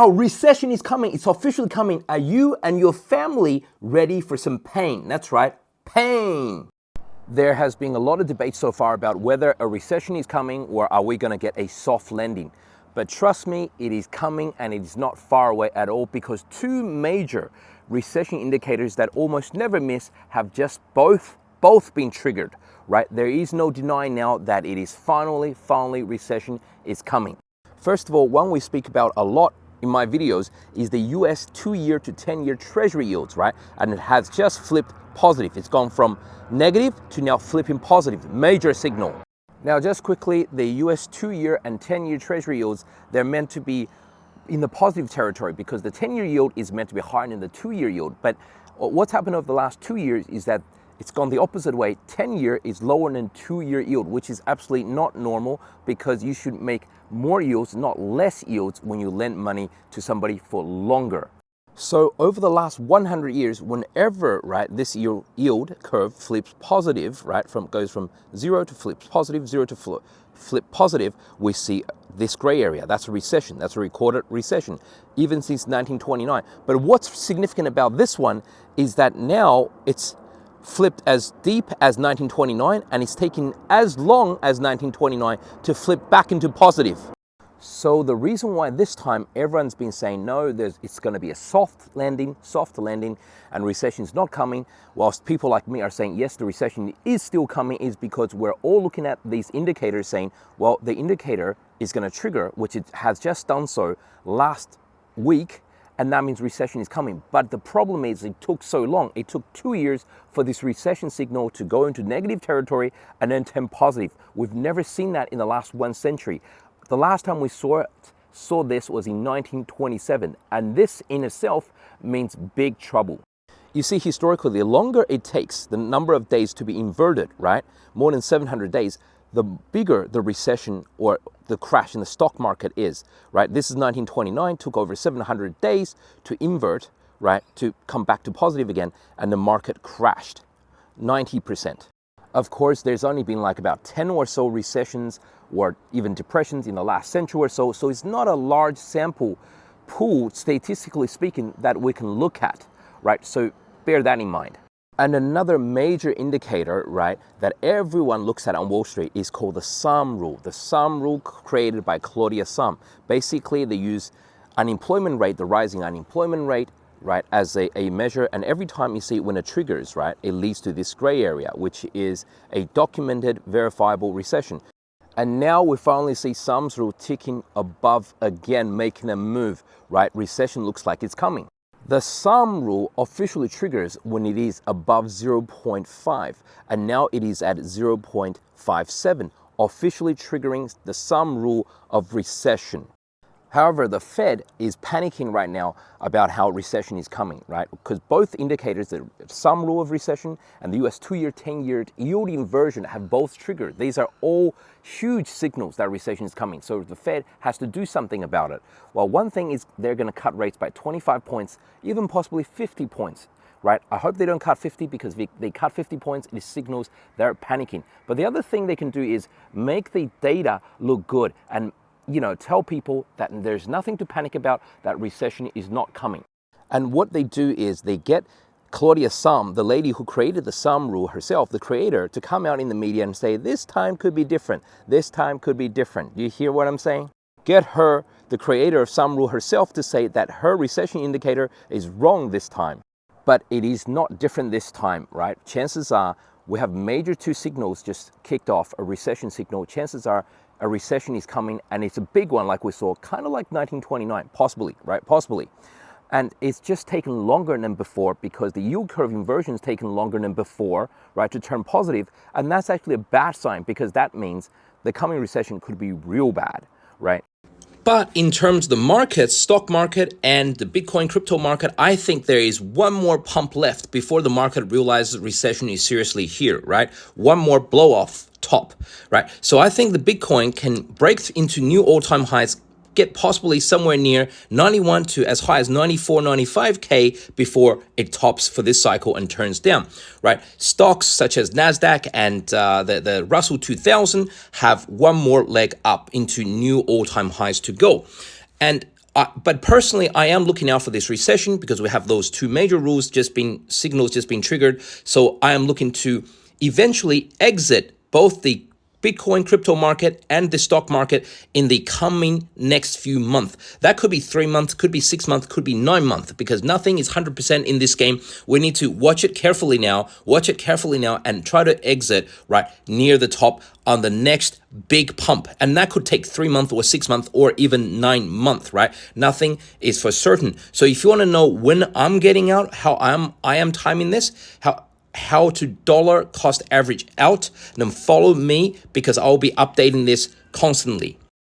Our recession is coming. It's officially coming. Are you and your family ready for some pain? That's right, pain. There has been a lot of debate so far about whether a recession is coming or are we going to get a soft landing. But trust me, it is coming and it is not far away at all, because two major recession indicators that almost never miss have just both been triggered, right? There is no denying now that it is finally recession is coming. First of all, one we speak about a lot in my videos is the US 2-year to 10-year treasury yields, right? And it has just flipped positive. It's gone from negative to now flipping positive. Major signal. Now, just quickly, the US 2-year and 10-year treasury yields, they're meant to be in the positive territory because the 10-year yield is meant to be higher than the 2-year yield. But what's happened over the last 2 years is that it's gone the opposite way. 10-year is lower than 2-year yield, which is absolutely not normal, because you should make more yields, not less yields, when you lend money to somebody for longer. So over the last 100 years, whenever, right, this yield curve flips positive, right, goes from zero to flips positive, zero to flip positive, we see this gray area. That's a recession. That's a recorded recession, even since 1929. But what's significant about this one is that now it's flipped as deep as 1929, and it's taken as long as 1929 to flip back into positive. So the reason why this time everyone's been saying no, it's going to be a soft landing, and recession is not coming, whilst people like me are saying yes, the recession is still coming, is because we're all looking at these indicators saying, well, the indicator is going to trigger, which it has just done so last week, and that means recession is coming. But the problem is it took so long. It took 2 years for this recession signal to go into negative territory and then turn positive. We've never seen that in the last 1 century. The last time we saw this was in 1927, and this in itself means big trouble. You see, historically, the longer it takes the number of days to be inverted, right, more than 700 days, the bigger the recession or the crash in the stock market is, right? This is 1929, took over 700 days to invert, right, to come back to positive again, and the market crashed 90%. Of course, there's only been like about 10 or so recessions or even depressions in the last century or so, so it's not a large sample pool, statistically speaking, that we can look at, right? So bear that in mind. And another major indicator, right, that everyone looks at on Wall Street is called the Sahm Rule. The Sahm Rule, created by Claudia Sahm. Basically, they use unemployment rate, the rising unemployment rate, right, as a measure. And every time you see it when it triggers, right, it leads to this gray area, which is a documented, verifiable recession. And now we finally see Sahm's Rule ticking above again, making a move, right? Recession looks like it's coming. The Sahm Rule officially triggers when it is above 0.5, and now it is at 0.57, officially triggering the Sahm Rule of recession. However, the Fed is panicking right now about how recession is coming, right? Because both indicators, the Sahm Rule of recession and the US 2-year, 10-year yield inversion, have both triggered. These are all huge signals that recession is coming. So the Fed has to do something about it. Well, one thing is they're going to cut rates by 25 points, even possibly 50 points. Right? I hope they don't cut 50, because if they cut 50 points, it signals they're panicking. But the other thing they can do is make the data look good and, you know, tell people that there's nothing to panic about, that recession is not coming. And what they do is they get Claudia Sahm, the lady who created the Sahm Rule herself, the creator, to come out in the media and say, this time could be different. This time could be different. Do you hear what I'm saying? Get her, the creator of Sahm Rule herself, to say that her recession indicator is wrong this time. But it is not different this time, right? Chances are we have major 2 signals just kicked off, a recession signal. Chances are a recession is coming, and it's a big one, like we saw, kind of like 1929, possibly, right? Possibly. And it's just taken longer than before, because the yield curve inversion has taken longer than before, right, to turn positive. And that's actually a bad sign, because that means the coming recession could be real bad, right? But in terms of the market, stock market and the Bitcoin crypto market, I think there is one more pump left before the market realizes recession is seriously here, right? One more blow off top, right? So I think the Bitcoin can break into new all-time highs, get possibly somewhere near 91 to as high as 94, 95K before it tops for this cycle and turns down, right? Stocks such as NASDAQ and the Russell 2000 have one more leg up into new all-time highs to go. And But personally, I am looking out for this recession because we have those two major signals just being triggered. So I am looking to eventually exit both the Bitcoin crypto market and the stock market in the coming next few months. That could be 3 months, could be 6 months, could be 9 months, because nothing is 100% in this game. We need to watch it carefully now, and try to exit right near the top on the next big pump. And that could take 3 months or 6 months or even 9 months, right? Nothing is for certain. So if you want to know when I'm getting out, how I am timing this, how to dollar cost average out, then follow me because I'll be updating this constantly.